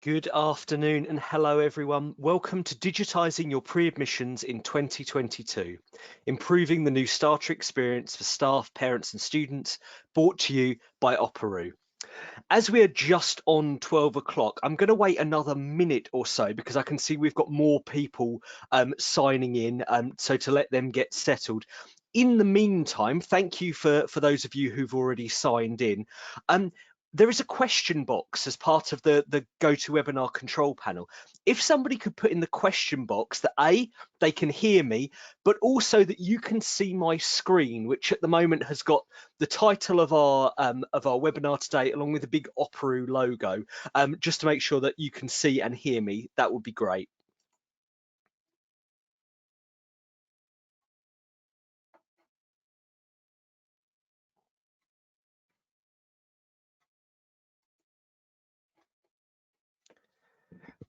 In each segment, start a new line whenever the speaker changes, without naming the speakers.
Good afternoon and hello everyone. Welcome to Digitising Your Pre-Admissions in 2022, improving the new starter experience for staff, parents and students, brought to you by Operu. As we are just on 12 o'clock, I'm going to wait another minute or so because I can see we've got more people signing in, so to let them get settled. In the meantime, thank you for those of you who've already signed in. There is a question box as part of the GoToWebinar control panel. If somebody could put in the question box that they can hear me, but also that you can see my screen, which at the moment has got the title of our webinar today, along with a big Operu logo, just to make sure that you can see and hear me, that would be great.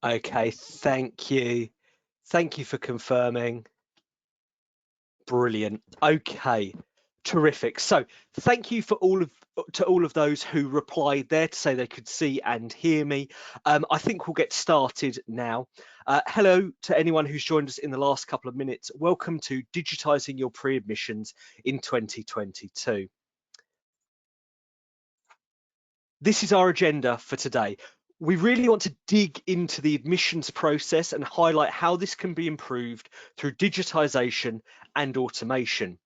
Okay, thank you. Thank you for confirming. Brilliant. Okay, terrific. So thank you for all of those who replied there to say they could see and hear me. I think we'll get started now. Hello to anyone who's joined us in the last couple of minutes. Welcome to Digitising Your Pre-Admissions in 2022. This is our agenda for today. We really want to dig into the admissions process and highlight how this can be improved through digitisation and automation.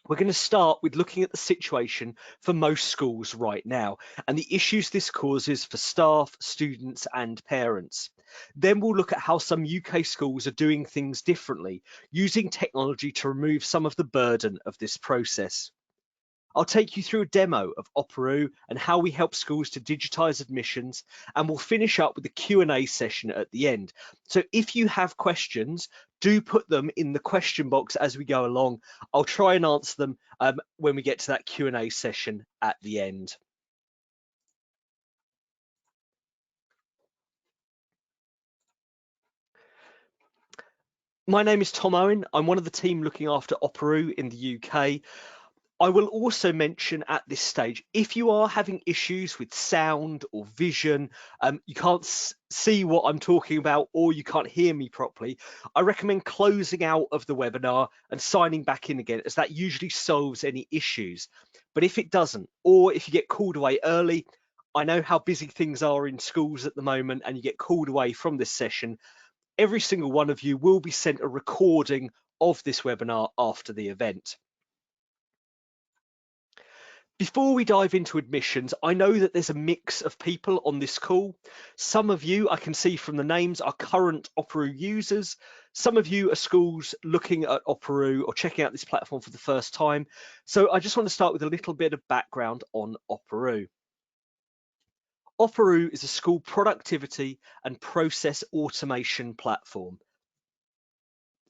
We're going to start with looking at the situation for most schools right now and the issues this causes for staff, students and parents. Then we'll look at how some UK schools are doing things differently, using technology to remove some of the burden of this process. I'll take you through a demo of Operu and how we help schools to digitise admissions, and we'll finish up with a Q&A session at the end. So if you have questions, do put them in the question box as we go along. I'll try and answer them when we get to that Q&A session at the end. My name is Tom Owen. I'm one of the team looking after Operu in the UK. I will also mention at this stage, if you are having issues with sound or vision, you can't see what I'm talking about or you can't hear me properly, I recommend closing out of the webinar and signing back in again, as that usually solves any issues. But if it doesn't, or if you get called away early, I know how busy things are in schools at the moment and you get called away from this session, every single one of you will be sent a recording of this webinar after the event. Before we dive into admissions, I know that there's a mix of people on this call. Some of you, I can see from the names, are current Operu users. Some of you are schools looking at Operu or checking out this platform for the first time. So I just want to start with a little bit of background on Operu. Operu is a school productivity and process automation platform.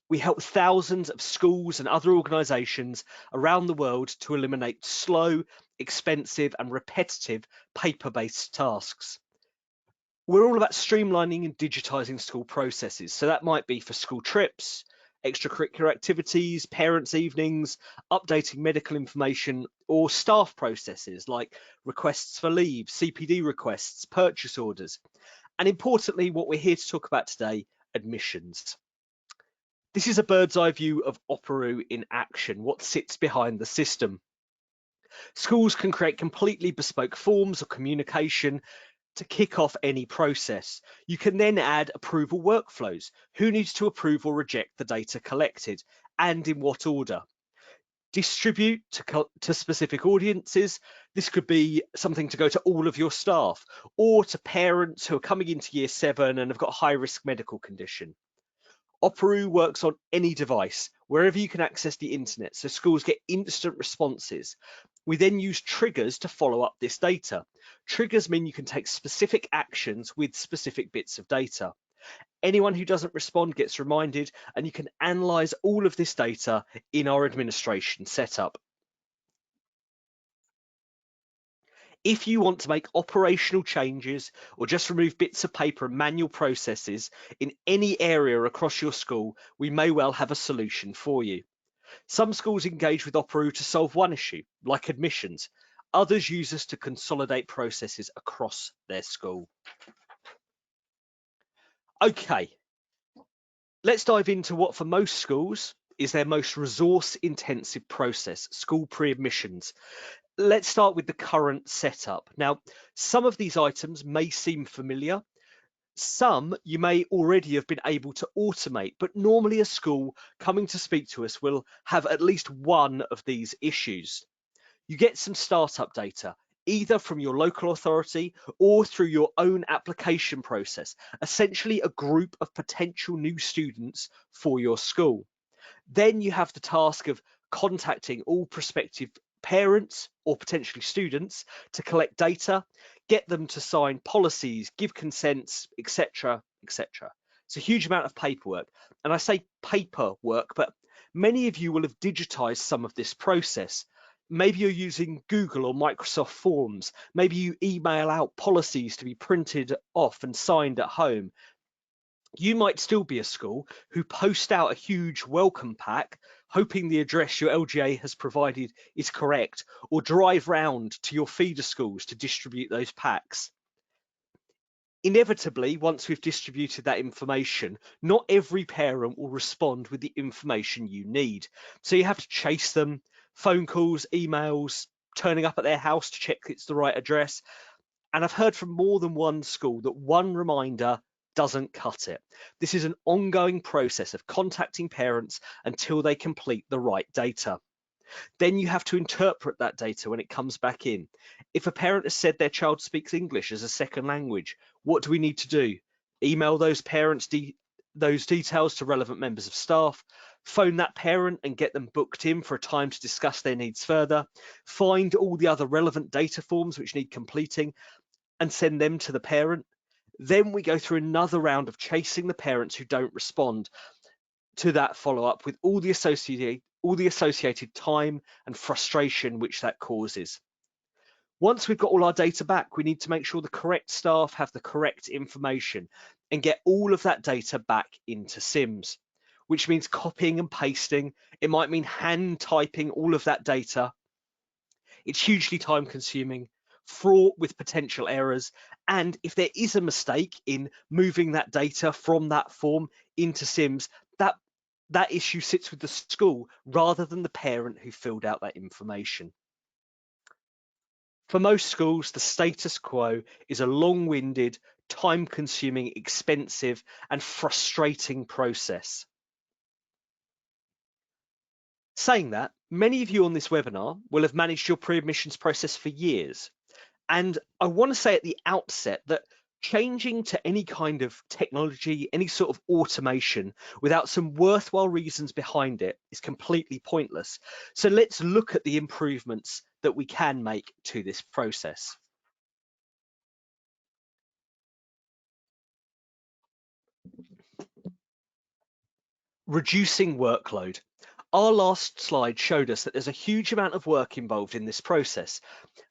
We help thousands of schools and other organisations around the world to eliminate slow, expensive and repetitive paper-based tasks. We're all about streamlining and digitising school processes. So that might be for school trips, extracurricular activities, parents' evenings, updating medical information, or staff processes like requests for leave, CPD requests, purchase orders. And importantly, what we're here to talk about today, admissions. This is a bird's eye view of Operu in action, what sits behind the system. Schools can create completely bespoke forms of communication to kick off any process. You can then add approval workflows. Who needs to approve or reject the data collected and in what order? Distribute to specific audiences. This could be something to go to all of your staff or to parents who are coming into year 7 and have got a high risk medical condition. Operu works on any device, wherever you can access the internet, so schools get instant responses. We then use triggers to follow up this data. Triggers mean you can take specific actions with specific bits of data. Anyone who doesn't respond gets reminded, and you can analyze all of this data in our administration setup. If you want to make operational changes or just remove bits of paper and manual processes in any area across your school, we may well have a solution for you. Some schools engage with Operu to solve one issue, like admissions. Others use us to consolidate processes across their school. Okay, let's dive into what for most schools is their most resource intensive process, school pre-admissions. Let's start with the current setup. Now, some of these items may seem familiar. Some you may already have been able to automate, but normally a school coming to speak to us will have at least one of these issues. You get some startup data, either from your local authority or through your own application process, essentially a group of potential new students for your school. Then you have the task of contacting all prospective parents or potentially students to collect data, get them to sign policies, give consents, etc., etc. It's a huge amount of paperwork. And I say paperwork, but many of you will have digitized some of this process. Maybe you're using Google or Microsoft Forms. Maybe you email out policies to be printed off and signed at home. You might still be a school who post out a huge welcome pack, hoping the address your LGA has provided is correct, or drive round to your feeder schools to distribute those packs. Inevitably, once we've distributed that information, not every parent will respond with the information you need. So you have to chase them, phone calls, emails, turning up at their house to check it's the right address. And I've heard from more than one school that one reminder doesn't cut it. This is an ongoing process of contacting parents until they complete the right data. Then you have to interpret that data when it comes back in. If a parent has said their child speaks English as a second language, what do we need to do? Email those parents those details to relevant members of staff, phone that parent and get them booked in for a time to discuss their needs further, find all the other relevant data forms which need completing and send them to the parent. Then we go through another round of chasing the parents who don't respond to that follow-up with all the associated time and frustration which that causes. Once we've got all our data back, we need to make sure the correct staff have the correct information and get all of that data back into Sims, which means copying and pasting. It might mean hand typing all of that data. It's hugely time consuming, fraught with potential errors. And if there is a mistake in moving that data from that form into Sims, that issue sits with the school rather than the parent who filled out that information. For most schools, the status quo is a long-winded, time-consuming, expensive, and frustrating process. Saying that, many of you on this webinar will have managed your pre-admissions process for years. And I want to say at the outset that changing to any kind of technology, any sort of automation without some worthwhile reasons behind it is completely pointless. So let's look at the improvements that we can make to this process. Reducing workload. Our last slide showed us that there's a huge amount of work involved in this process,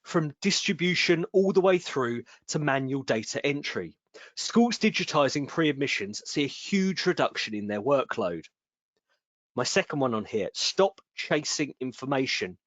from distribution all the way through to manual data entry. Schools digitising pre-admissions see a huge reduction in their workload. My second one on here, stop chasing information.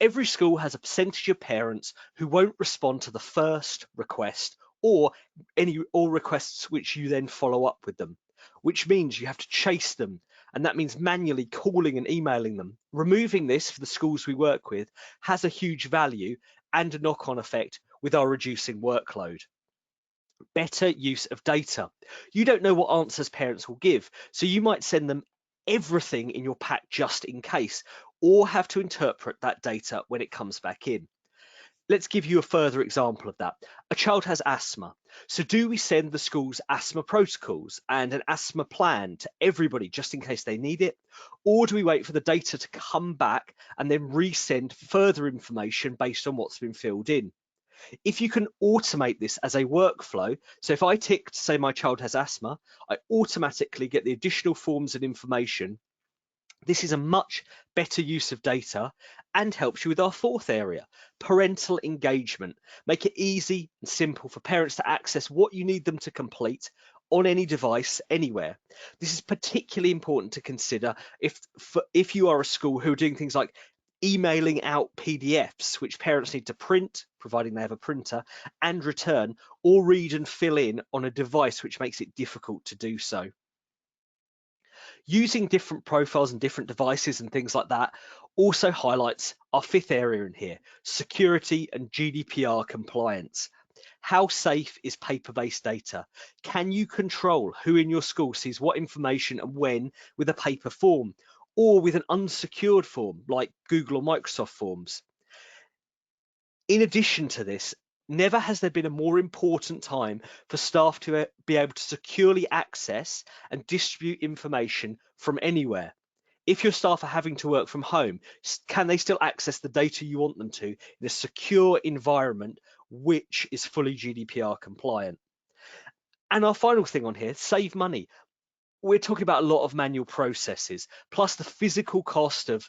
Every school has a percentage of parents who won't respond to the first request or requests which you then follow up with them, which means you have to chase them. And that means manually calling and emailing them. Removing this for the schools we work with has a huge value and a knock-on effect with our reducing workload. Better use of data. You don't know what answers parents will give, so you might send them everything in your pack just in case, or have to interpret that data when it comes back in. Let's give you a further example of that. A child has asthma. So do we send the school's asthma protocols and an asthma plan to everybody just in case they need it? Or do we wait for the data to come back and then resend further information based on what's been filled in? If you can automate this as a workflow, so if I tick to say my child has asthma, I automatically get the additional forms and information. This is a much better use of data and helps you with our fourth area, parental engagement. Make it easy and simple for parents to access what you need them to complete on any device, anywhere. This is particularly important to consider if you are a school who are doing things like emailing out PDFs, which parents need to print, providing they have a printer, and return, or read and fill in on a device, which makes it difficult to do so. Using different profiles and different devices and things like that also highlights our fifth area in here, security and GDPR compliance. How safe is paper-based data? Can you control who in your school sees what information and when with a paper form, or with an unsecured form like Google or Microsoft Forms? In addition to this, never has there been a more important time for staff to be able to securely access and distribute information from anywhere. If your staff are having to work from home, can they still access the data you want them to in a secure environment which is fully GDPR compliant? And our final thing on here, save money. We're talking about a lot of manual processes, plus the physical cost of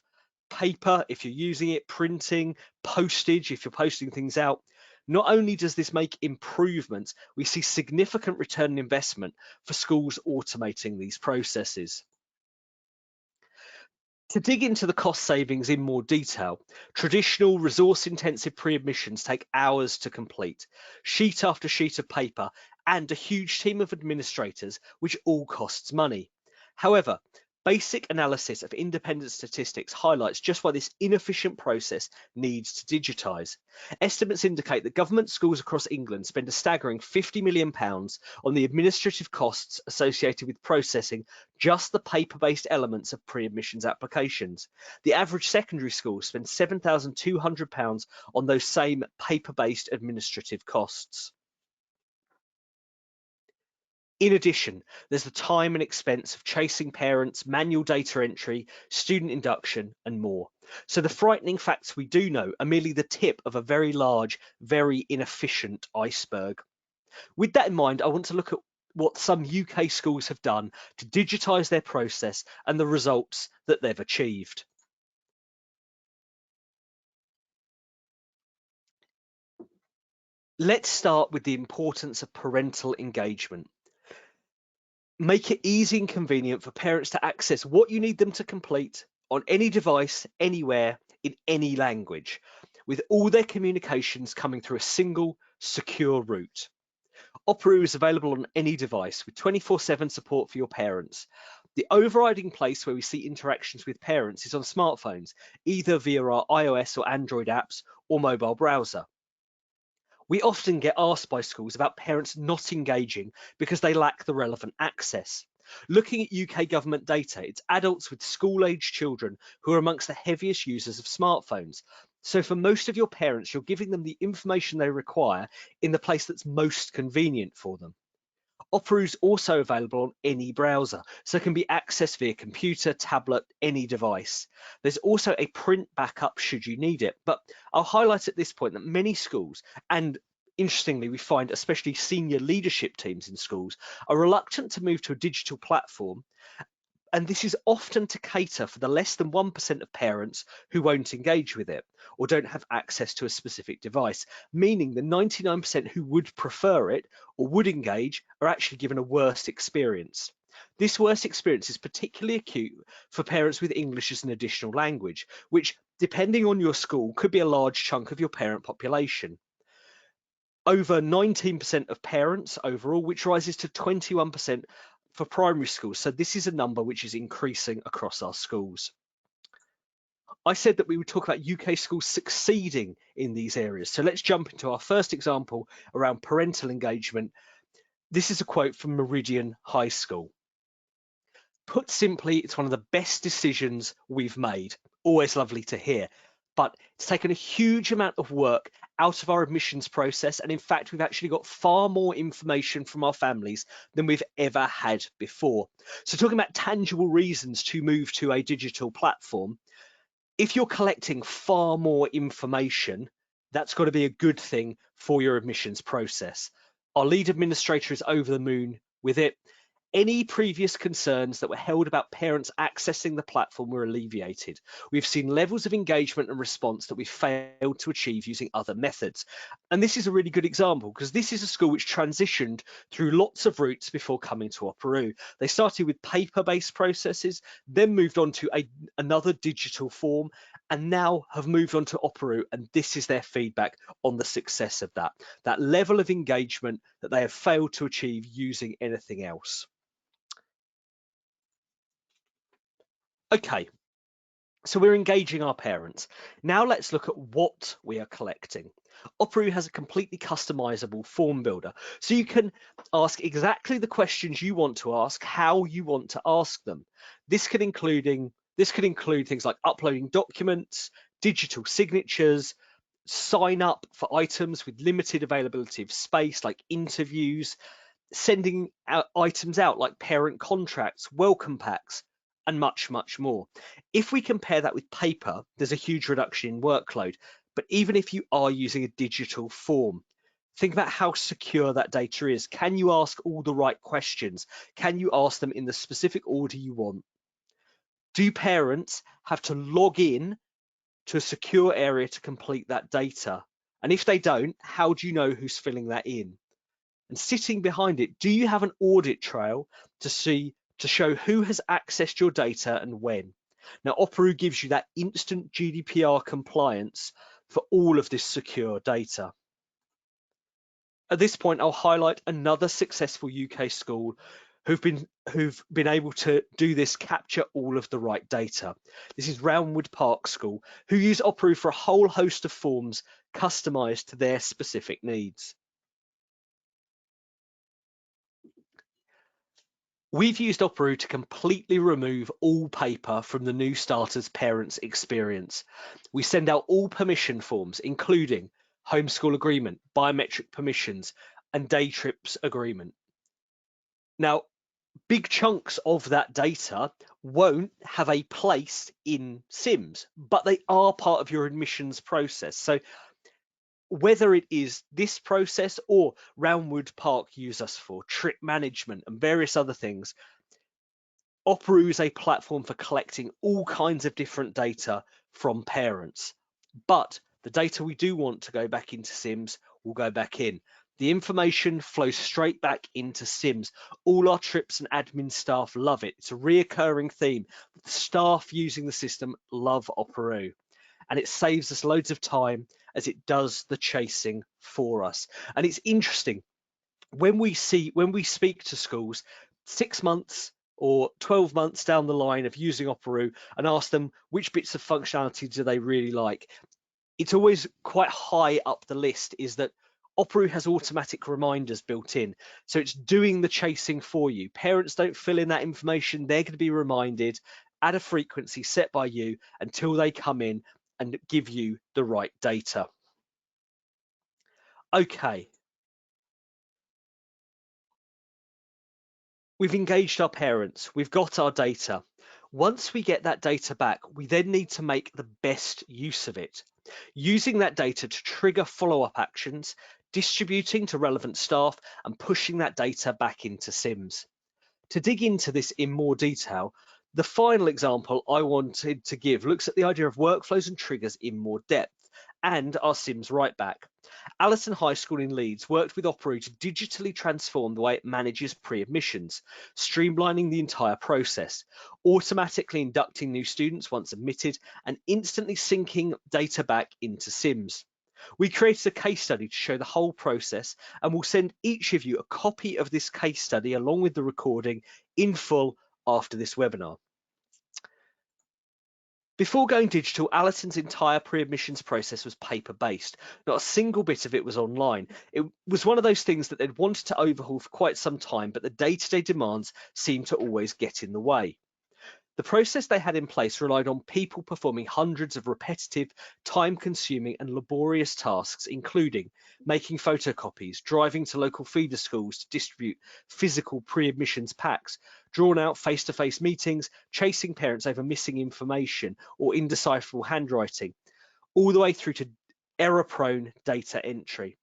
paper if you're using it, printing, postage if you're posting things out. Not only does this make improvements, we see significant return on investment for schools automating these processes. To dig into the cost savings in more detail, traditional resource-intensive pre-admissions take hours to complete, sheet after sheet of paper, and a huge team of administrators, which all costs money. However, basic analysis of independent statistics highlights just why this inefficient process needs to digitise. Estimates indicate that government schools across England spend a staggering £50 million on the administrative costs associated with processing just the paper-based elements of pre-admissions applications. The average secondary school spends £7,200 on those same paper-based administrative costs. In addition, there's the time and expense of chasing parents, manual data entry, student induction, and more. So the frightening facts we do know are merely the tip of a very large, very inefficient iceberg. With that in mind, I want to look at what some UK schools have done to digitise their process and the results that they've achieved. Let's start with the importance of parental engagement. Make it easy and convenient for parents to access what you need them to complete on any device, anywhere, in any language, with all their communications coming through a single, secure route. Operoo is available on any device with 24/7 support for your parents. The overriding place where we see interactions with parents is on smartphones, either via our iOS or Android apps or mobile browser. We often get asked by schools about parents not engaging because they lack the relevant access. Looking at UK government data, it's adults with school-aged children who are amongst the heaviest users of smartphones. So for most of your parents, you're giving them the information they require in the place that's most convenient for them. Operoo is also available on any browser, so it can be accessed via computer, tablet, any device. There's also a print backup should you need it, but I'll highlight at this point that many schools, and interestingly, we find especially senior leadership teams in schools, are reluctant to move to a digital platform. And this is often to cater for the less than 1% of parents who won't engage with it or don't have access to a specific device, meaning the 99% who would prefer it or would engage are actually given a worse experience. This worse experience is particularly acute for parents with English as an additional language, which, depending on your school, could be a large chunk of your parent population. Over 19% of parents overall, which rises to 21% for primary schools. So this is a number which is increasing across our schools. I said that we would talk about UK schools succeeding in these areas. So let's jump into our first example around parental engagement. This is a quote from Meridian High School. Put simply, it's one of the best decisions we've made. Always lovely to hear. But it's taken a huge amount of work out of our admissions process. And in fact, we've actually got far more information from our families than we've ever had before. So talking about tangible reasons to move to a digital platform, if you're collecting far more information, that's got to be a good thing for your admissions process. Our lead administrator is over the moon with it. Any previous concerns that were held about parents accessing the platform were alleviated. We've seen levels of engagement and response that we failed to achieve using other methods. And this is a really good example because this is a school which transitioned through lots of routes before coming to Operoo. They started with paper-based processes, then moved on to another digital form, and now have moved on to Operu, and this is their feedback on the success of that level of engagement that they have failed to achieve using anything else. Okay, so we're engaging our parents. Now let's look at what we are collecting. Operu has a completely customizable form builder, so you can ask exactly the questions you want to ask, how you want to ask them. This could include things like uploading documents, digital signatures, sign up for items with limited availability of space like interviews, sending out items out like parent contracts, welcome packs, and much, much more. If we compare that with paper, there's a huge reduction in workload. But even if you are using a digital form, think about how secure that data is. Can you ask all the right questions? Can you ask them in the specific order you want? Do parents have to log in to a secure area to complete that data? And if they don't, how do you know who's filling that in? And sitting behind it, do you have an audit trail to show who has accessed your data and when? Now, Operu gives you that instant GDPR compliance for all of this secure data. At this point, I'll highlight another successful UK school who've been able to do this, capture all of the right data. This is Roundwood Park School, who use Operu for a whole host of forms customized to their specific needs. We've used Operu to completely remove all paper from the new starters' parents' experience. We send out all permission forms, including homeschool agreement, biometric permissions, and day trips agreement. Now, big chunks of that data won't have a place in Sims, but they are part of your admissions process. So whether it is this process or Roundwood Park use us for trip management and various other things, Operu is a platform for collecting all kinds of different data from parents. But the data we do want to go back into Sims will go back in. The information flows straight back into Sims. All our trips and admin staff love it. It's a reoccurring theme. The staff using the system love Operu, and it saves us loads of time as it does the chasing for us. And it's interesting when we speak to schools 6 months or 12 months down the line of using Operu and ask them which bits of functionality do they really like, it's always quite high up the list is that Operu has automatic reminders built in. So it's doing the chasing for you. Parents don't fill in that information. They're going to be reminded at a frequency set by you until they come in and give you the right data. Okay. We've engaged our parents, we've got our data. Once we get that data back, we then need to make the best use of it, using that data to trigger follow-up actions, distributing to relevant staff, and pushing that data back into Sims. To dig into this in more detail, the final example I wanted to give looks at the idea of workflows and triggers in more depth, and our Sims right back. Allerton High School in Leeds worked with Operu to digitally transform the way it manages pre-admissions, streamlining the entire process, automatically inducting new students once admitted, and instantly syncing data back into Sims. We created a case study to show the whole process, and we'll send each of you a copy of this case study along with the recording in full after this webinar. Before going digital, Allerton's entire pre-admissions process was paper-based. Not a single bit of it was online. It was one of those things that they'd wanted to overhaul for quite some time, but the day-to-day demands seemed to always get in the way. The process they had in place relied on people performing hundreds of repetitive, time-consuming and laborious tasks, including making photocopies, driving to local feeder schools to distribute physical pre-admissions packs, drawn out face-to-face meetings, chasing parents over missing information or indecipherable handwriting, all the way through to error-prone data entry.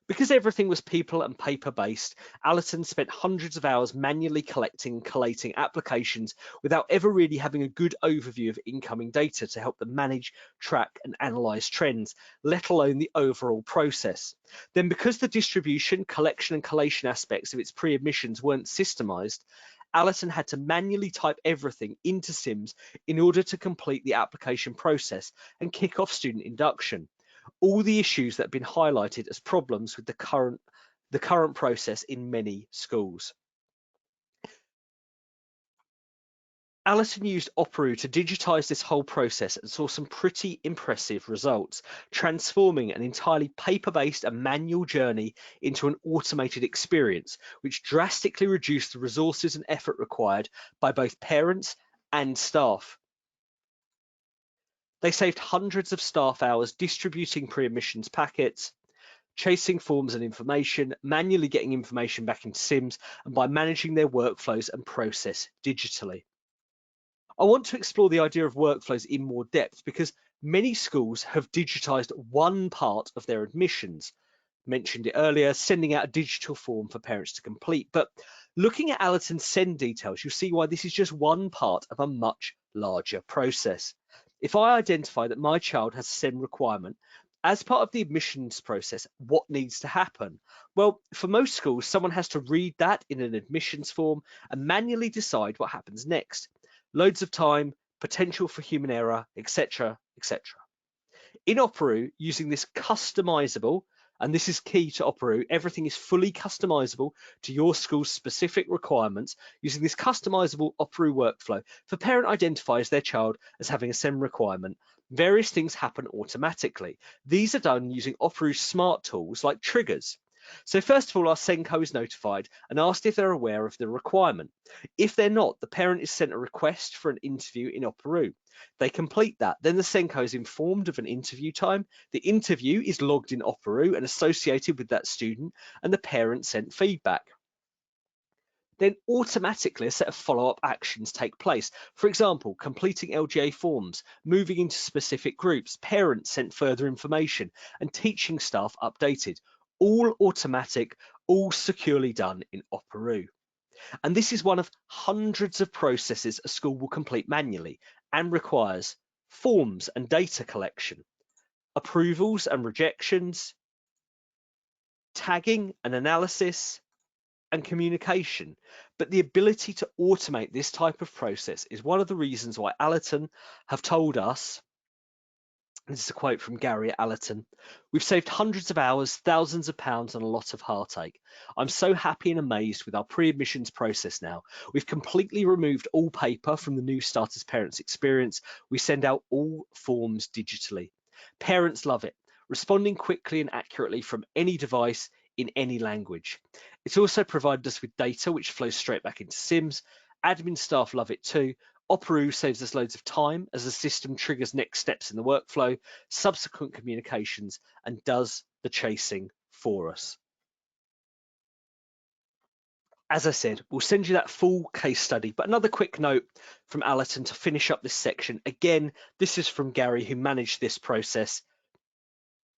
Because everything was people and paper-based, Allerton spent hundreds of hours manually collecting and collating applications without ever really having a good overview of incoming data to help them manage, track and analyse trends, let alone the overall process. Then because the distribution, collection and collation aspects of its pre-admissions weren't systemised, Alison had to manually type everything into Sims in order to complete the application process and kick off student induction. All the issues that have been highlighted as problems with the current process in many schools. Alison used Operoo to digitize this whole process and saw some pretty impressive results, transforming an entirely paper-based and manual journey into an automated experience, which drastically reduced the resources and effort required by both parents and staff. They saved hundreds of staff hours distributing pre-admissions packets, chasing forms and information, manually getting information back into Sims, and by managing their workflows and process digitally. I want to explore the idea of workflows in more depth because many schools have digitized one part of their admissions. Mentioned it earlier, sending out a digital form for parents to complete. But looking at Alison's send details, you'll see why this is just one part of a much larger process. If I identify that my child has a send requirement, as part of the admissions process, what needs to happen? Well, for most schools, someone has to read that in an admissions form and manually decide what happens next. Loads of time, potential for human error, etc., etc. In Operoo, using this customizable, and this is key to Operoo, everything is fully customizable to your school's specific requirements. Using this customizable Operoo workflow, if a parent identifies their child as having a SEND requirement, various things happen automatically. These are done using Operoo's smart tools like triggers. So first of all, our SENCO is notified and asked if they're aware of the requirement. If they're not, the parent is sent a request for an interview in Operoo. They complete that. Then the SENCO is informed of an interview time. The interview is logged in Operoo and associated with that student, and the parent sent feedback. Then automatically a set of follow-up actions take place. For example, completing LGA forms, moving into specific groups, parents sent further information, and teaching staff updated. All automatic, all securely done in Operoo. And this is one of hundreds of processes a school will complete manually and requires forms and data collection, approvals and rejections, tagging and analysis, and communication. But the ability to automate this type of process is one of the reasons why Allerton have told us, this is a quote from Gary at Allerton, "We've saved hundreds of hours, thousands of pounds, and a lot of heartache. I'm so happy and amazed with our pre-admissions process now. We've completely removed all paper from the new starters parents experience. We send out all forms digitally. Parents love it, responding quickly and accurately from any device in any language. It's also provided us with data which flows straight back into Sims. Admin staff love it too. Operoo saves us loads of time as the system triggers next steps in the workflow, subsequent communications, and does the chasing for us." As I said, we'll send you that full case study, but another quick note from Allerton to finish up this section. Again, this is from Gary, who managed this process.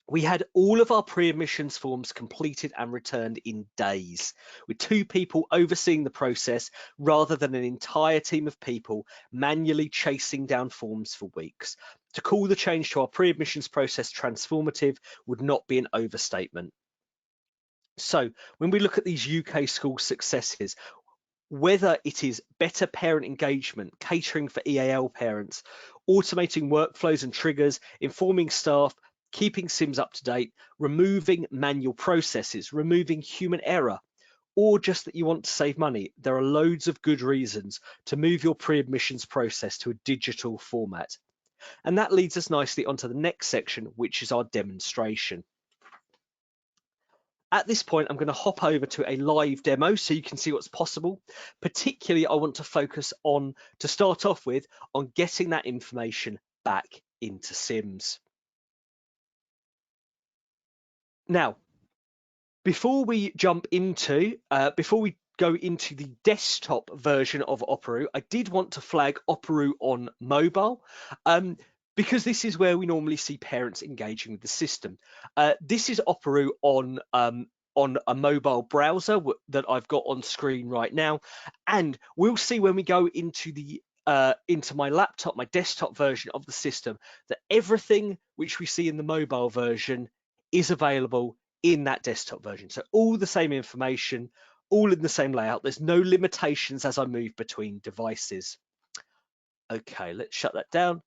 We had all of our pre-admissions forms completed and returned in days, with 2 people overseeing the process rather than an entire team of people manually chasing down forms for weeks. To call the change to our pre-admissions process transformative would not be an overstatement. So when we look at these UK school successes, whether it is better parent engagement, catering for EAL parents, automating workflows and triggers, informing staff, keeping Sims up to date, removing manual processes, removing human error, or just that you want to save money, there are loads of good reasons to move your pre-admissions process to a digital format. And that leads us nicely onto the next section, which is our demonstration. At this point, I'm going to hop over to a live demo so you can see what's possible. Particularly, I want to focus on, to start off with, on getting that information back into Sims. Now, before we go into the desktop version of Operoo, I did want to flag Operoo on mobile. Because this is where we normally see parents engaging with the system. This is Operoo on a mobile browser that I've got on screen right now, and we'll see when we go into my laptop, my desktop version of the system, that everything which we see in the mobile version is available in that desktop version. So all the same information, all in the same layout. There's no limitations as I move between devices. Okay, let's shut that down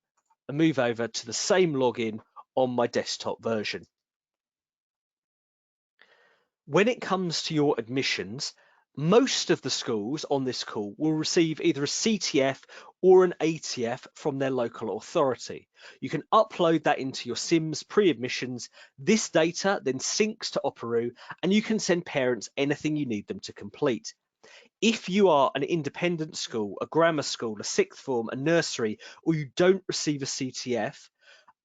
and move over to the same login on my desktop version. When it comes to your admissions, most of the schools on this call will receive either a CTF or an ATF from their local authority. You can upload that into your SIMS pre-admissions. This data then syncs to Operoo, and you can send parents anything you need them to complete. If you are an independent school, a grammar school, a sixth form, a nursery, or you don't receive a CTF,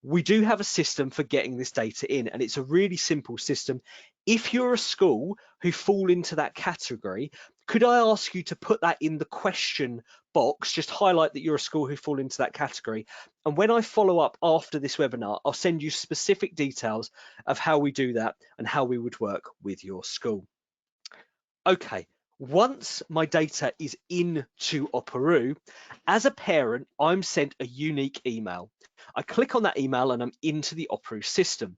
we do have a system for getting this data in, and it's a really simple system. If you're a school who fall into that category, could I ask you to put that in the question box, just highlight that you're a school who fall into that category. And when I follow up after this webinar, I'll send you specific details of how we do that and how we would work with your school. Okay, once my data is into Operoo, as a parent, I'm sent a unique email. I click on that email and I'm into the Operoo system.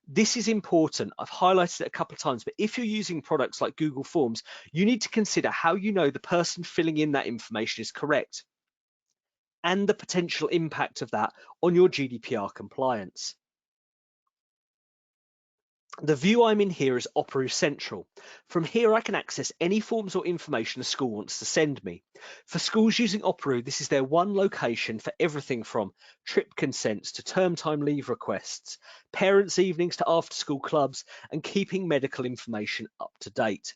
This is important. I've highlighted it a couple of times, but if you're using products like Google Forms, you need to consider how you know the person filling in that information is correct and the potential impact of that on your GDPR compliance. The view I'm in here is Operoo Central. From here, I can access any forms or information a school wants to send me. For schools using Operoo, this is their one location for everything from trip consents to term time leave requests, parents' evenings to after-school clubs, and keeping medical information up to date.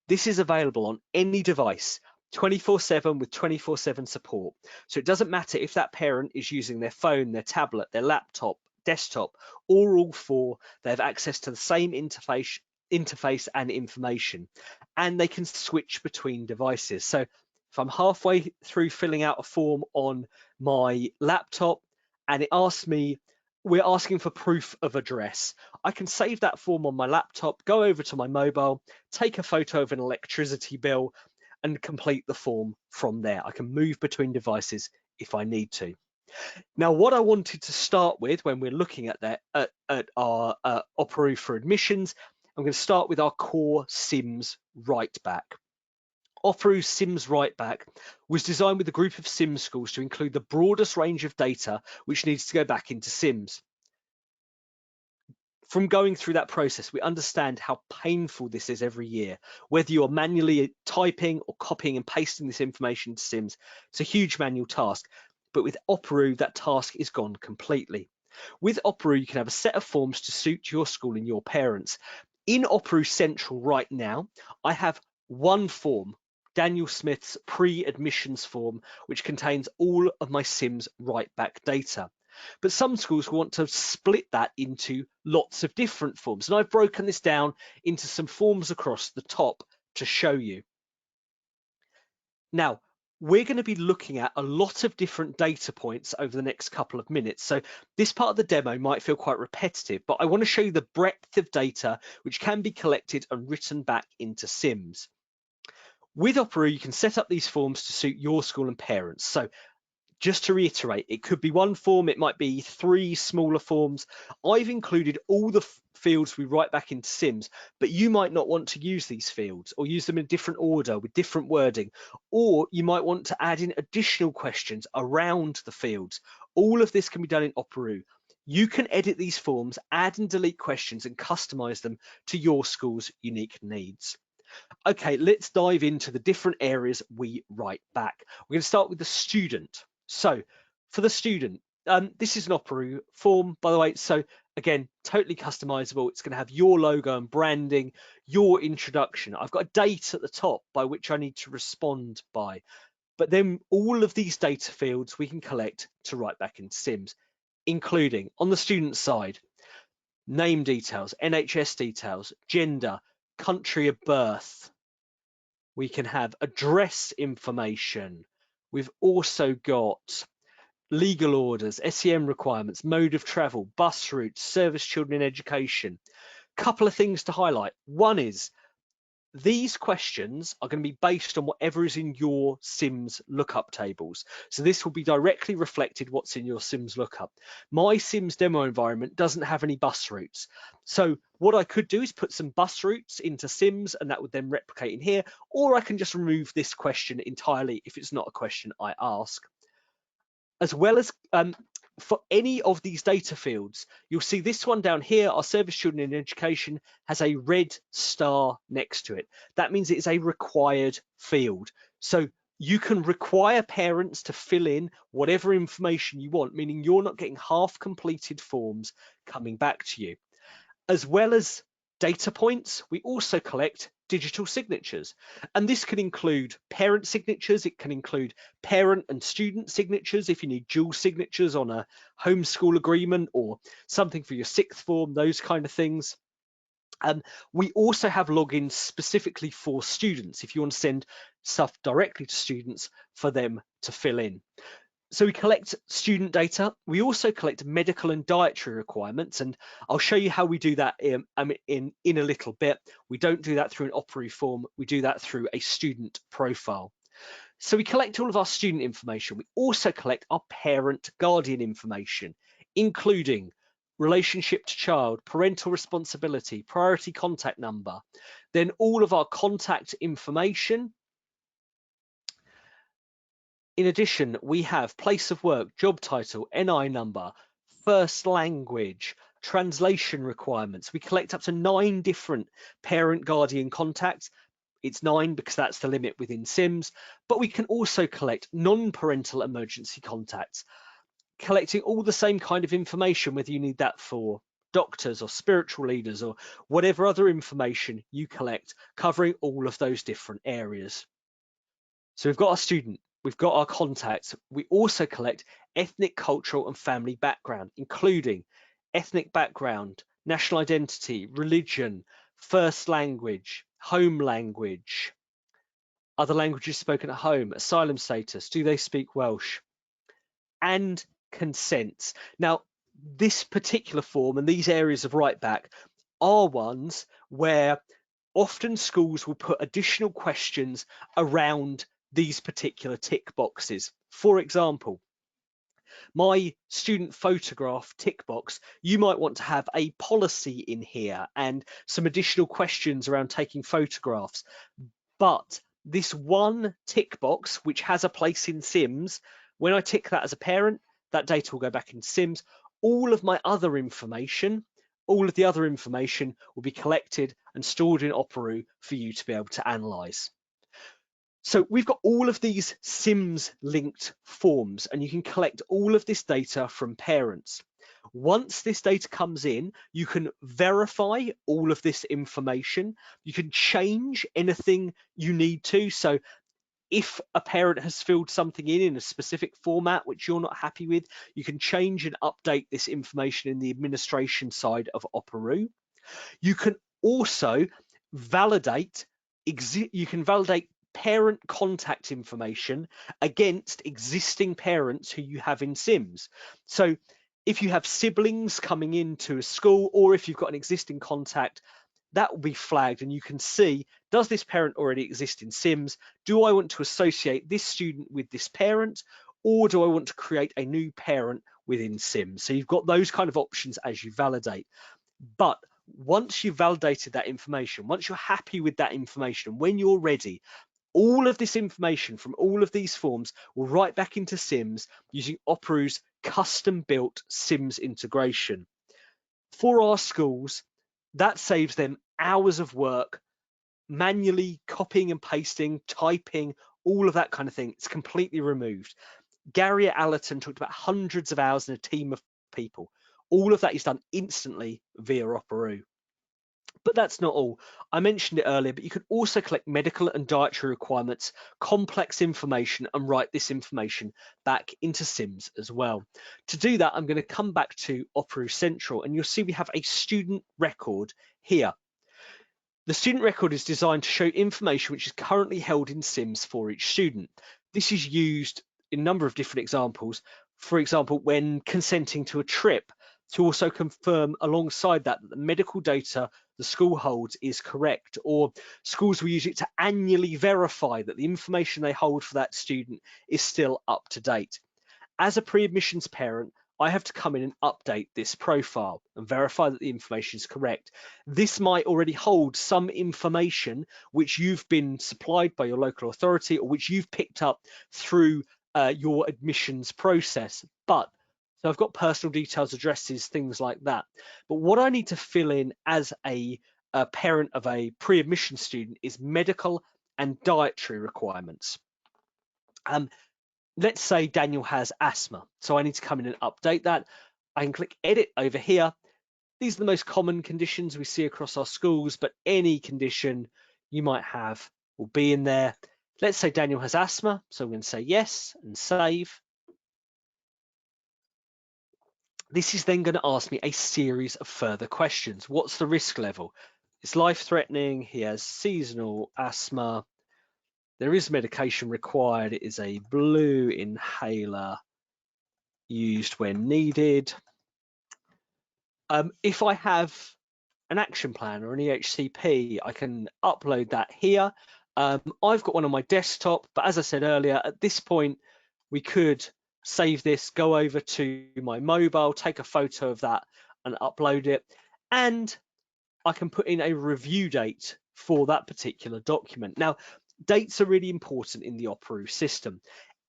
This is available on any device, 24/7 with 24/7 support. So it doesn't matter if that parent is using their phone, their tablet, their laptop, desktop, or all four, they have access to the same interface and information, and they can switch between devices. So if I'm halfway through filling out a form on my laptop and it asks me, we're asking for proof of address, I can save that form on my laptop, go over to my mobile, take a photo of an electricity bill, and complete the form from there. I can move between devices if I need to. Now, what I wanted to start with when we're looking at that at our Operoo for admissions, I'm going to start with our core SIMS write back. Operoo SIMS write back was designed with a group of SIMS schools to include the broadest range of data which needs to go back into SIMS. From going through that process, we understand how painful this is every year. Whether you're manually typing or copying and pasting this information to SIMS, it's a huge manual task. But with Operoo, that task is gone completely. With Operoo, you can have a set of forms to suit your school and your parents. In Operoo Central right now, I have one form, Daniel Smith's pre-admissions form, which contains all of my SIMS write back data. But some schools want to split that into lots of different forms. And I've broken this down into some forms across the top to show you. Now, we're going to be looking at a lot of different data points over the next couple of minutes. So this part of the demo might feel quite repetitive, but I want to show you the breadth of data which can be collected and written back into SIMS. With Operoo, you can set up these forms to suit your school and parents. So just to reiterate, it could be one form, it might be 3 smaller forms. I've included all the fields we write back into SIMS, but you might not want to use these fields or use them in a different order with different wording, or you might want to add in additional questions around the fields. All of this can be done in Operoo. You can edit these forms, add and delete questions, and customize them to your school's unique needs. Okay, let's dive into the different areas we write back. We're going to start with the student. So for the student, this is an Operoo form, by the way. So again, totally customizable. It's going to have your logo and branding, your introduction. I've got a date at the top by which I need to respond by. But then all of these data fields we can collect to write back into SIMS, including on the student side, name details, NHS details, gender, country of birth. We can have address information. We've also got legal orders, SEM requirements, mode of travel, bus routes, service children in education. Couple of things to highlight. One is These questions are going to be based on whatever is in your Sims lookup tables. So this will be directly reflected what's in your Sims lookup. My Sims demo environment doesn't have any bus routes. So what I could do is put some bus routes into Sims and that would then replicate in here, or I can just remove this question entirely if it's not a question I ask. As well as for any of these data fields, you'll see this one down here, our service children in education, has a red star next to it. That means it is a required field. So you can require parents to fill in whatever information you want, meaning you're not getting half completed forms coming back to you. As well as data points, we also collect digital signatures. And this can include parent signatures, it can include parent and student signatures if you need dual signatures on a homeschool agreement or something for your sixth form, those kind of things. We also have logins specifically for students if you want to send stuff directly to students for them to fill in. So we collect student data. We also collect medical and dietary requirements, and I'll show you how we do that in a little bit. We don't do that through an Opera form. We do that through a student profile. So we collect all of our student information. We also collect our parent guardian information, including relationship to child, parental responsibility, priority contact number, then all of our contact information. In addition, we have place of work, job title, NI number, first language, translation requirements. We collect up to 9 different parent guardian contacts. It's 9 because that's the limit within Sims, but we can also collect non-parental emergency contacts, collecting all the same kind of information, whether you need that for doctors or spiritual leaders or whatever other information you collect, covering all of those different areas. So we've got our student, we've got our contacts. We also collect ethnic, cultural and family background, including ethnic background, national identity, religion, first language, home language, other languages spoken at home, asylum status, do they speak Welsh, and consents. Now, this particular form and these areas of write back are ones where often schools will put additional questions around these particular tick boxes. For example, my student photograph tick box, you might want to have a policy in here and some additional questions around taking photographs. But this one tick box, which has a place in Sims, when I tick that as a parent, that data will go back in Sims. All of my other information, all of the other information will be collected and stored in Opera for you to be able to analyze. So we've got all of these Sims linked forms and you can collect all of this data from parents. Once this data comes in, you can verify all of this information. You can change anything you need to. So if a parent has filled something in a specific format which you're not happy with, you can change and update this information in the administration side of Opera. You can also validate parent contact information against existing parents who you have in Sims. So if you have siblings coming into a school or if you've got an existing contact, that will be flagged and you can see, does this parent already exist in Sims? Do I want to associate this student with this parent, or do I want to create a new parent within Sims? So you've got those kind of options as you validate. But once you've validated that information, once you're happy with that information, when you're ready, all of this information from all of these forms will write back into Sims using Opera's custom-built Sims integration. For our schools, that saves them hours of work, manually copying and pasting, typing, all of that kind of thing. It's completely removed. Gary at Allerton talked about hundreds of hours in a team of people. All of that is done instantly via Opera. But that's not all. I mentioned it earlier, but you can also collect medical and dietary requirements, complex information, and write this information back into Sims as well. To do that, I'm going to come back to Opera Central, and you'll see we have a student record here. The student record is designed to show information which is currently held in Sims for each student. This is used in a number of different examples. For example, when consenting to a trip, to also confirm alongside that the medical data the school holds is correct, or schools will use it to annually verify that the information they hold for that student is still up to date. As a pre-admissions parent, I have to come in and update this profile and verify that the information is correct. This might already hold some information which you've been supplied by your local authority or which you've picked up through your admissions process. But so I've got personal details, addresses, things like that. But what I need to fill in as a parent of a pre-admission student is medical and dietary requirements. Let's say Daniel has asthma, so I need to come in and update that. I can click edit over here. These are the most common conditions we see across our schools, but any condition you might have will be in there. Let's say Daniel has asthma, so I'm going to say yes and save. This is then going to ask me a series of further questions. What's the risk level? It's life-threatening. He has seasonal asthma. There is medication required. It is a blue inhaler used when needed. If I have an action plan or an EHCP, I can upload that here. I've got one on my desktop, but as I said earlier, at this point, we could save this, go over to my mobile, take a photo of that and upload it. And I can put in a review date for that particular document. Now, dates are really important in the Operoo system.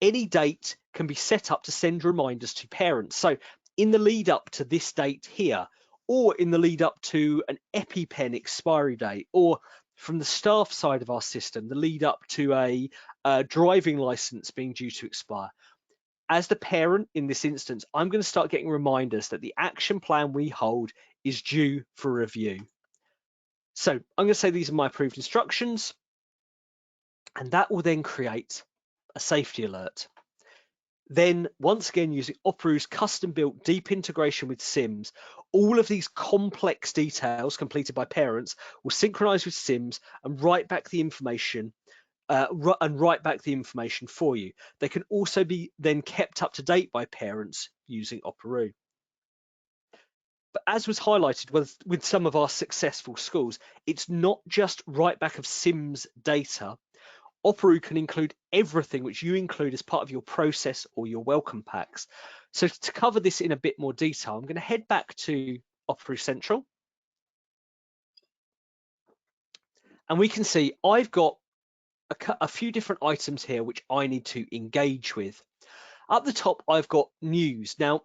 Any date can be set up to send reminders to parents. So in the lead up to this date here, or in the lead up to an EpiPen expiry date, or from the staff side of our system, the lead up to a driving license being due to expire. As the parent in this instance, I'm going to start getting reminders that the action plan we hold is due for review. So I'm going to say these are my approved instructions, and that will then create a safety alert. Then, once again, using Operoo's custom-built deep integration with SIMS, all of these complex details completed by parents will synchronize with SIMS and write back the information for you. They can also be then kept up to date by parents using Operoo. But as was highlighted with some of our successful schools, it's not just write back of SIMS data. Operoo can include everything which you include as part of your process or your welcome packs. So to cover this in a bit more detail, I'm going to head back to Operoo Central. And we can see I've got a few different items here which I need to engage with. Up the top, I've got news. Now,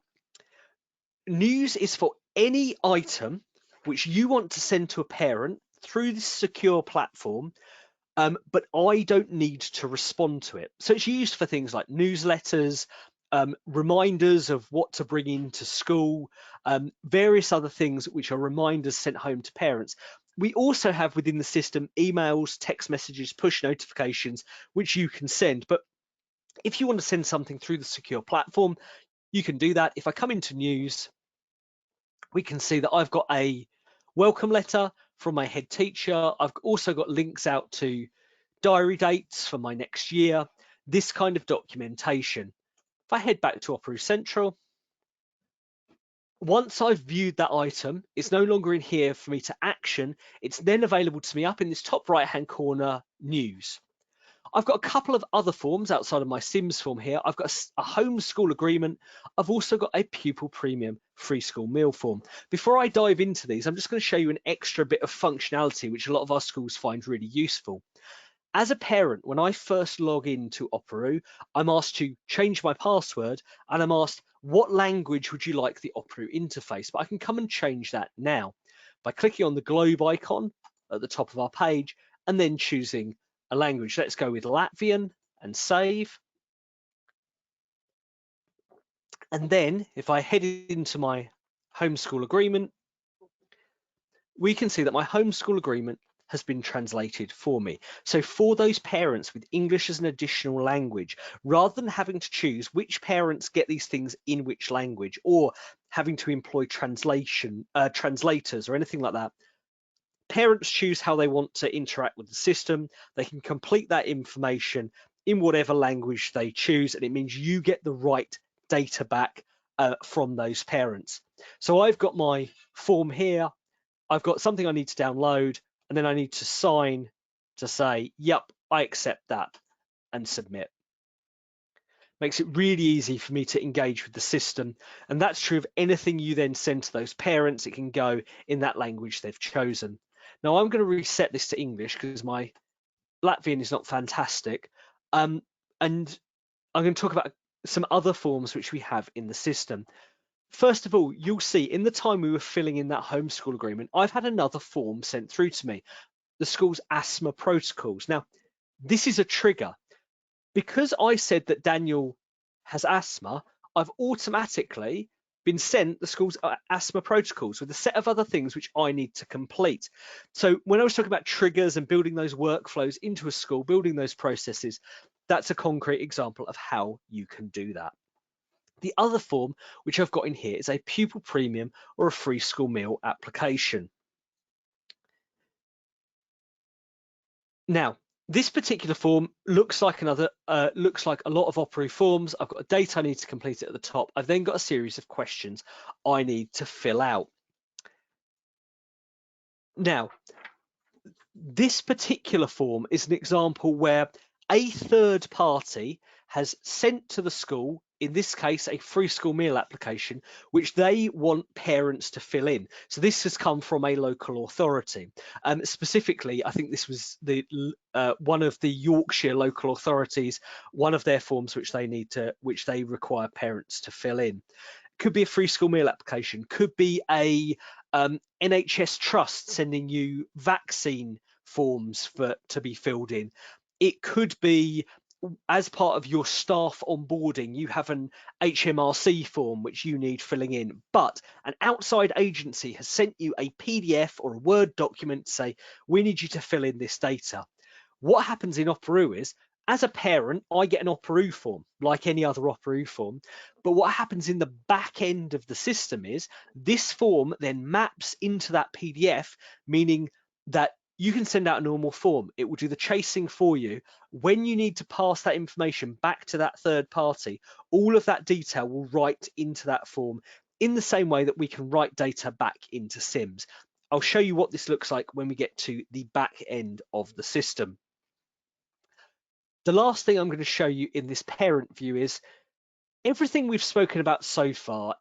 news is for any item which you want to send to a parent through this secure platform, but I don't need to respond to it. So it's used for things like newsletters, reminders of what to bring into school, various other things which are reminders sent home to parents. We also have within the system emails, text messages, push notifications, which you can send. But if you want to send something through the secure platform, you can do that. If I come into news, we can see that I've got a welcome letter from my head teacher. I've also got links out to diary dates for my next year, this kind of documentation. If I head back to Operoo Central, once I've viewed that item, it's no longer in here for me to action. It's then available to me up in this top right-hand corner, news. I've got a couple of other forms outside of my SIMS form here. I've got a homeschool agreement. I've also got a pupil premium free school meal form. Before I dive into these, I'm just going to show you an extra bit of functionality, which a lot of our schools find really useful. As a parent, when I first log into Operoo, I'm asked to change my password and I'm asked, what language would you like the Operoo interface? But I can come and change that now by clicking on the globe icon at the top of our page and then choosing a language. Let's go with Latvian and save. And then if I head into my homeschool agreement, we can see that my homeschool agreement has been translated for me. So for those parents with English as an additional language, rather than having to choose which parents get these things in which language or having to employ translators or anything like that, parents choose how they want to interact with the system. They can complete that information in whatever language they choose, and it means you get the right data back from those parents. So I've got my form here. I've got something I need to download, and then I need to sign to say, yep, I accept that, and submit. Makes it really easy for me to engage with the system. And that's true of anything you then send to those parents. It can go in that language they've chosen. Now I'm going to reset this to English because my Latvian is not fantastic. And I'm going to talk about some other forms which we have in the system. First of all, you'll see in the time we were filling in that homeschool agreement, I've had another form sent through to me, the school's asthma protocols. Now, this is a trigger. Because I said that Daniel has asthma, I've automatically been sent the school's asthma protocols with a set of other things which I need to complete. So when I was talking about triggers and building those workflows into a school, building those processes, that's a concrete example of how you can do that. The other form which I've got in here is a pupil premium or a free school meal application. Now, this particular form looks like a lot of Opera forms. I've got a date I need to complete it at the top. I've then got a series of questions I need to fill out. Now, this particular form is an example where a third party has sent to the school, in this case, a free school meal application, which they want parents to fill in. So this has come from a local authority. Specifically, I think this was the one of the Yorkshire local authorities, one of their forms which they require parents to fill in. Could be a free school meal application, could be a NHS trust sending you vaccine forms to be filled in. It could be as part of your staff onboarding, you have an HMRC form which you need filling in, but an outside agency has sent you a PDF or a Word document to say, we need you to fill in this data. What happens in Operoo is, as a parent, I get an Operoo form like any other Operoo form. But what happens in the back end of the system is this form then maps into that PDF, meaning that you can send out a normal form. It will do the chasing for you. When you need to pass that information back to that third party, all of that detail will write into that form in the same way that we can write data back into Sims. I'll show you what this looks like when we get to the back end of the system. The last thing I'm going to show you in this parent view is everything we've spoken about so far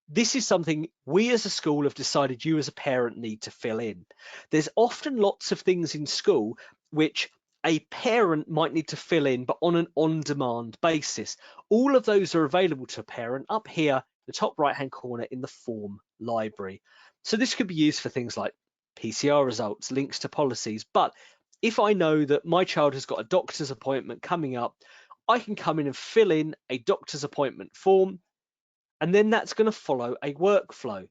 this is something we as a school have decided you as a parent need to fill in. There's often lots of things in school which a parent might need to fill in, but on an on-demand basis. All of those are available to a parent up here, the top right-hand corner in the form library. So this could be used for things like PCR results, links to policies, but if I know that my child has got a doctor's appointment coming up, I can come in and fill in a doctor's appointment form, and then that's going to follow a workflow.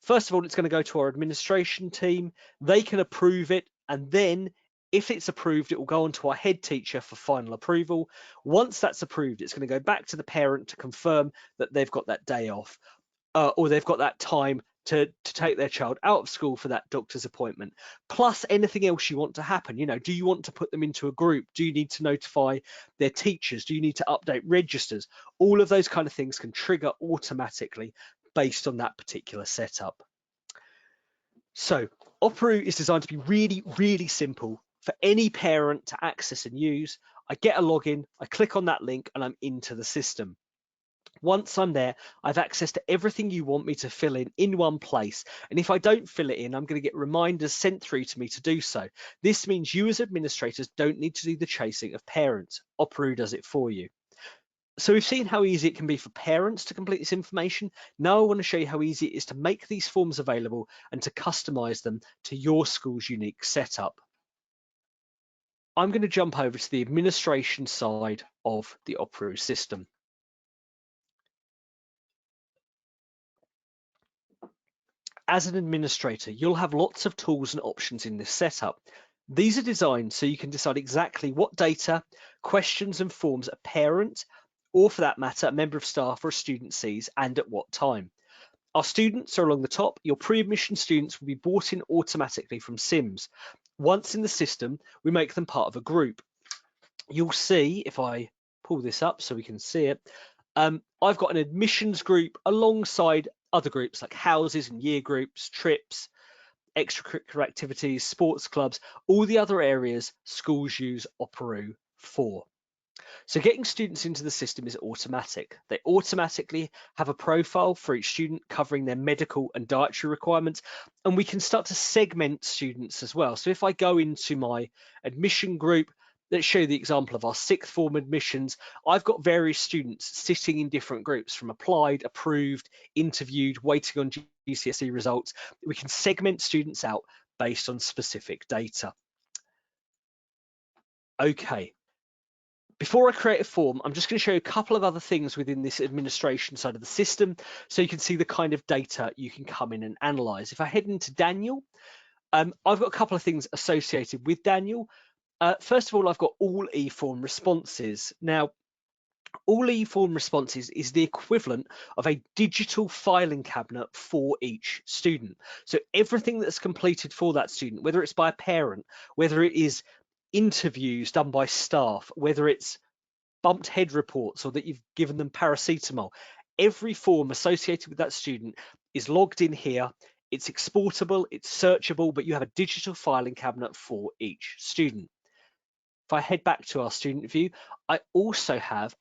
First of all, it's going to go to our administration team. They can approve it, and then if it's approved, it will go on to our head teacher for final approval. Once that's approved, it's going to go back to the parent to confirm that they've got that day off, or they've got that time to take their child out of school for that doctor's appointment, plus anything else you want to happen. Do you want to put them into a group? Do you need to notify their teachers? Do you need to update registers? All of those kind of things can trigger automatically based on that particular setup. So Operoo is designed to be really, really simple for any parent to access and use. I get a login, I click on that link, and I'm into the system. Once I'm there, I've access to everything you want me to fill in one place. And if I don't fill it in, I'm going to get reminders sent through to me to do so. This means you as administrators don't need to do the chasing of parents. Operoo does it for you. So we've seen how easy it can be for parents to complete this information. Now I want to show you how easy it is to make these forms available and to customize them to your school's unique setup. I'm going to jump over to the administration side of the Operoo system. As an administrator, you'll have lots of tools and options in this setup. These are designed so you can decide exactly what data, questions and forms a parent, or for that matter, a member of staff or a student sees and at what time. Our students are along the top. Your pre-admission students will be brought in automatically from Sims. Once in the system, we make them part of a group. You'll see, if I pull this up so we can see it, I've got an admissions group alongside other groups like houses and year groups, trips. extracurricular activities, sports clubs, all the other areas schools use Operoo for. So getting students into the system is automatic. They automatically have a profile for each student covering their medical and dietary requirements, and we can start to segment students as well. So if I go into my admission group, let's show the example of our sixth form admissions. I've got various students sitting in different groups from applied, approved, interviewed, waiting on GCSE results. We can segment students out based on specific data. Okay. Before I create a form, I'm just going to show you a couple of other things within this administration side of the system so you can see the kind of data you can come in and analyze. If I head into Daniel, I've got a couple of things associated with Daniel. First of all, I've got all eForm responses. Now, all eForm responses is the equivalent of a digital filing cabinet for each student. So everything that's completed for that student, whether it's by a parent, whether it is interviews done by staff, whether it's bumped head reports or that you've given them paracetamol, every form associated with that student is logged in here. It's exportable, it's searchable, but you have a digital filing cabinet for each student. If I head back to our student view, I also have,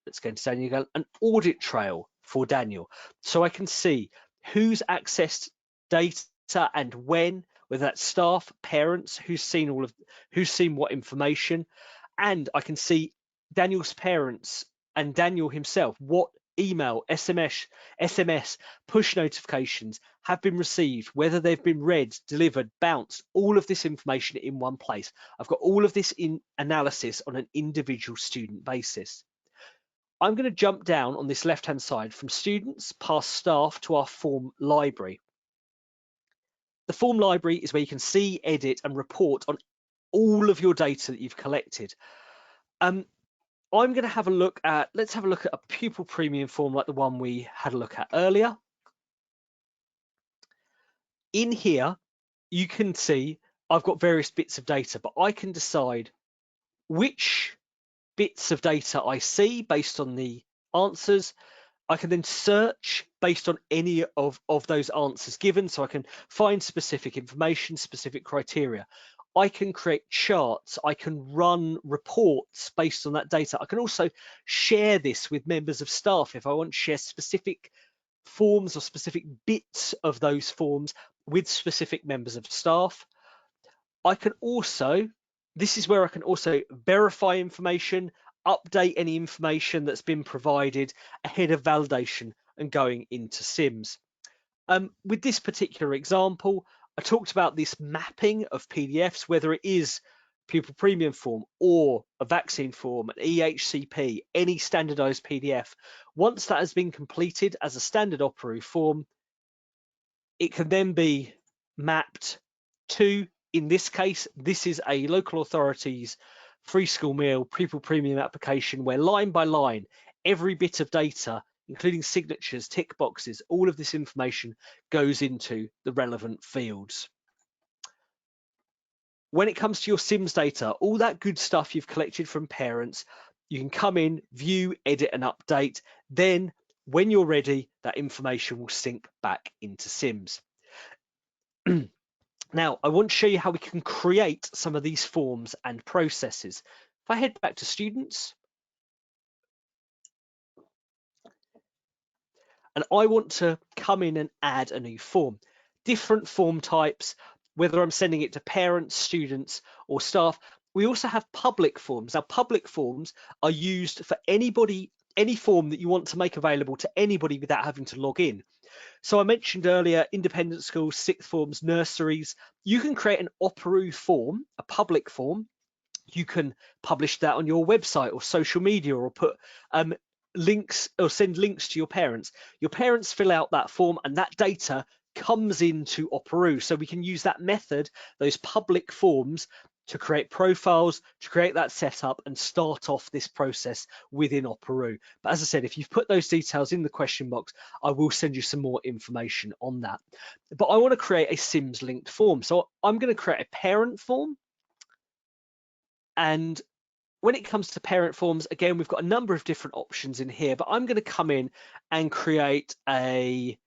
let's go into Daniel again, an audit trail for Daniel. So I can see who's accessed data and when, whether that's staff, parents, who's seen what information, and I can see Daniel's parents and Daniel himself, what email, SMS, push notifications have been received, whether they've been read, delivered, bounced, all of this information in one place. I've got all of this in analysis on an individual student basis. I'm going to jump down on this left-hand side from students past staff to our form library. The form library is where you can see, edit, and report on all of your data that you've collected. I'm going to have a look at, let's have a look at a pupil premium form like the one we had a look at earlier. In here, you can see I've got various bits of data, but I can decide which bits of data I see based on the answers. I can then search based on any of those answers given, so I can find specific information, specific criteria. I can create charts, I can run reports based on that data. I can also share this with members of staff if I want to share specific forms or specific bits of those forms with specific members of staff. I can also, this is where I can also verify information, update any information that's been provided ahead of validation and going into SIMS. With this particular example, I talked about this mapping of PDFs, whether it is pupil premium form or a vaccine form, an EHCP, any standardized PDF. Once that has been completed as a standard Operoo form, it can then be mapped to, in this case, this is a local authority's free school meal pupil premium application where line by line, every bit of data, including signatures, tick boxes, all of this information goes into the relevant fields. When it comes to your SIMS data, all that good stuff you've collected from parents, you can come in, view, edit, and update. Then, when you're ready, that information will sync back into SIMS. Now, I want to show you how we can create some of these forms and processes. If I head back to students, and I want to come in and add a new form, different form types, whether I'm sending it to parents, students, or staff. We also have public forms. Now, public forms are used for anybody, any form that you want to make available to anybody without having to log in. So I mentioned earlier, independent schools, sixth forms, nurseries. You can create an Operoo form, a public form. You can publish that on your website or social media, or put links or send links to your parents. Your parents fill out that form and that data comes into Operoo. So we can use that method, those public forms, to create profiles, to create that setup and start off this process within Operoo. But as I said, if you've put those details in the question box, I will send you some more information on that. But I want to create a SIMS linked form. So I'm going to create a parent form. And when it comes to parent forms, again, we've got a number of different options in here, but I'm going to come in and create a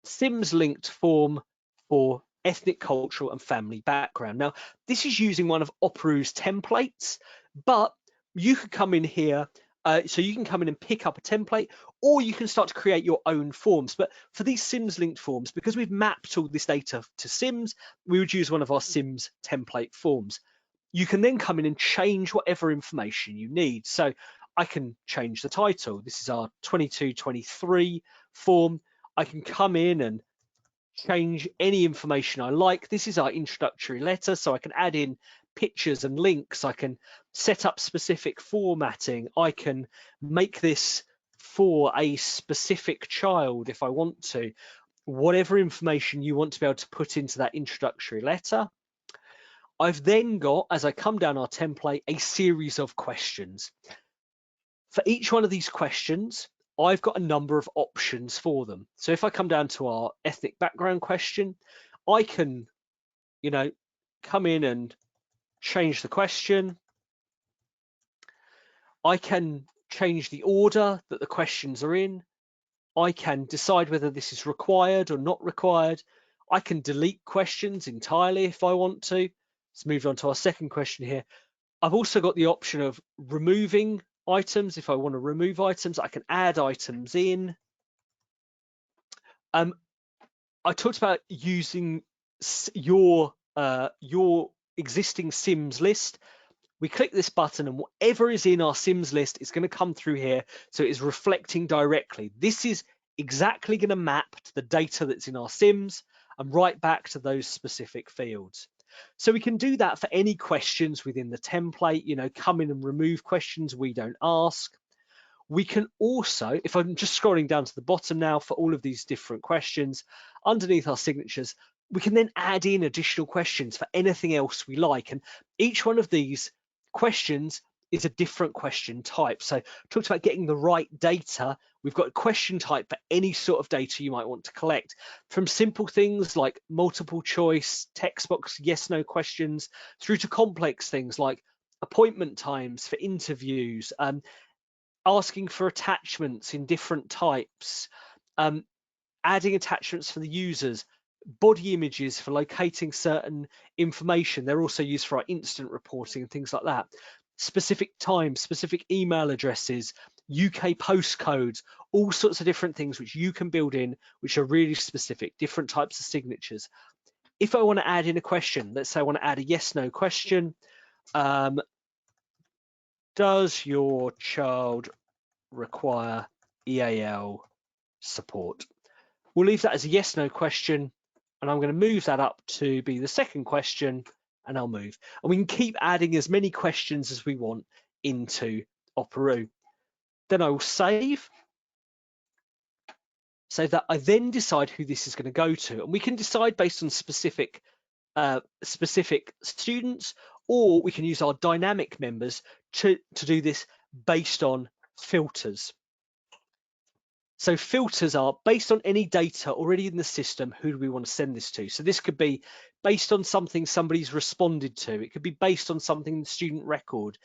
SIMS linked form for ethnic, cultural and family background. Now, this is using one of Operu's templates, but you could come in here, so you can come in and pick up a template, or you can start to create your own forms. But for these Sims linked forms, because we've mapped all this data to Sims, we would use one of our Sims template forms. You can then come in and change whatever information you need. So I can change the title. This is our 22-23 form. I can come in and change any information I like. This is our introductory letter, so I can add in pictures and links. I can set up specific formatting. I can make this for a specific child if I want to. Whatever information you want to be able to put into that introductory letter. I've then got, as I come down our template, a series of questions. For each one of these questions, I've got a number of options for them. So if I come down to our ethnic background question, I can, come in and change the question. I can change the order that the questions are in. I can decide whether this is required or not required. I can delete questions entirely if I want to. Let's move on to our second question here. I've also got the option of removing items. If I want to remove items, I can add items in. I talked about using your existing Sims list. We click this button and whatever is in our Sims list is going to come through here. So it is reflecting directly. This is exactly going to map to the data that's in our Sims and right back to those specific fields. So we can do that for any questions within the template, come in and remove questions we don't ask. We can also, if I'm just scrolling down to the bottom now for all of these different questions, underneath our signatures, we can then add in additional questions for anything else we like. And each one of these questions is a different question type. So talked about getting the right data. We've got a question type for any sort of data you might want to collect, from simple things like multiple choice, text box, yes, no questions, through to complex things like appointment times for interviews, asking for attachments in different types, adding attachments for the users, body images for locating certain information. They're also used for our instant reporting and things like that. Specific times, specific email addresses, UK postcodes, all sorts of different things which you can build in, which are really specific, different types of signatures. If I want to add in a question, let's say I want to add a yes, no question. Does your child require EAL support? We'll leave that as a yes, no question, and I'm going to move that up to be the second question, and I'll move. And we can keep adding as many questions as we want into Operu. Then I will save, so that I then decide who this is going to go to. And we can decide based on specific students, or we can use our dynamic members to do this based on filters. So filters are based on any data already in the system. Who do we want to send this to? So this could be based on something somebody's responded to. It could be based on something in the student record.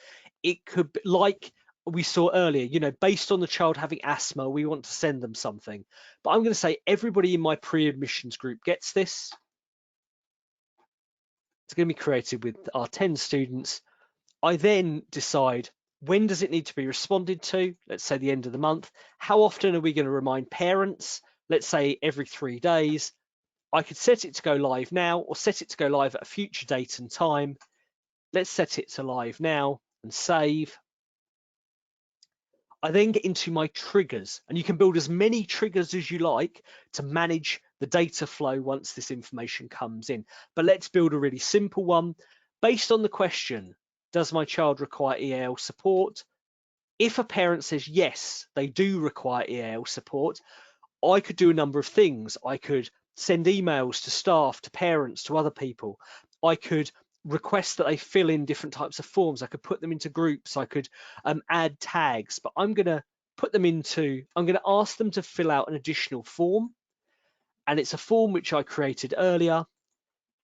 It could be, like we saw earlier, based on the child having asthma, we want to send them something. But I'm going to say everybody in my pre-admissions group gets this. It's going to be created with our 10 students. I then decide, when does it need to be responded to? Let's say the end of the month. How often are we going to remind parents? Let's say every 3 days. I could set it to go live now, or set it to go live at a future date and time. Let's set it to live now and save. I then get into my triggers, and you can build as many triggers as you like to manage the data flow once this information comes in. But let's build a really simple one based on the question, does my child require EAL support? If a parent says yes, they do require EAL support, I could do a number of things. I could send emails to staff, to parents, to other people. I could request that they fill in different types of forms. I could put them into groups. I could add tags, but I'm going to ask them to fill out an additional form. And it's a form which I created earlier,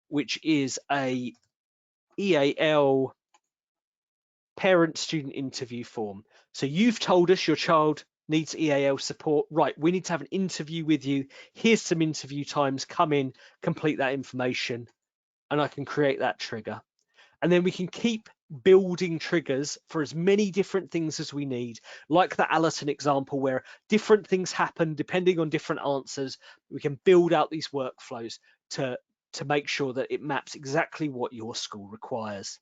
which is a EAL parent-student interview form. So you've told us your child needs EAL support. Right, we need to have an interview with you. Here's some interview times. Come in, complete that information, and I can create that trigger. And then we can keep building triggers for as many different things as we need, like the Allerton example where different things happen depending on different answers. We can build out these workflows to make sure that it maps exactly what your school requires.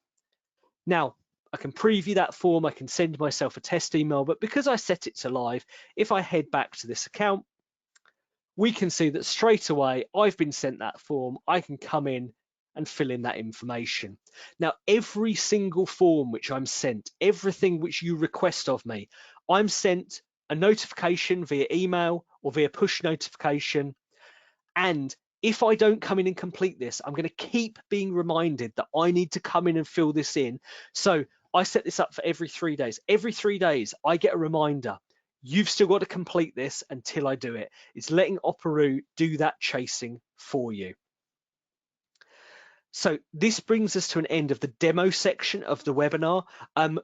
Now, I can preview that form, I can send myself a test email, but because I set it to live, if I head back to this account, we can see that straight away I've been sent that form. I can come in and fill in that information. Now, every single form which I'm sent, everything which you request of me, I'm sent a notification via email or via push notification. And if I don't come in and complete this, I'm going to keep being reminded that I need to come in and fill this in. So I set this up for every 3 days. Every 3 days, I get a reminder. You've still got to complete this until I do it. It's letting Operoo do that chasing for you. So this brings us to an end of the demo section of the webinar. And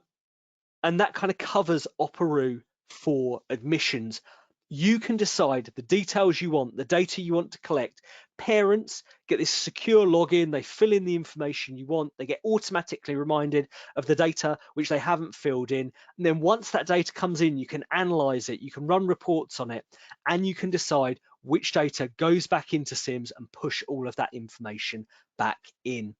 that kind of covers Operoo for admissions. You can decide the details you want, the data you want to collect. Parents get this secure login, they fill in the information you want, they get automatically reminded of the data which they haven't filled in. And then once that data comes in, you can analyze it, you can run reports on it, and you can decide which data goes back into SIMS and push all of that information back in.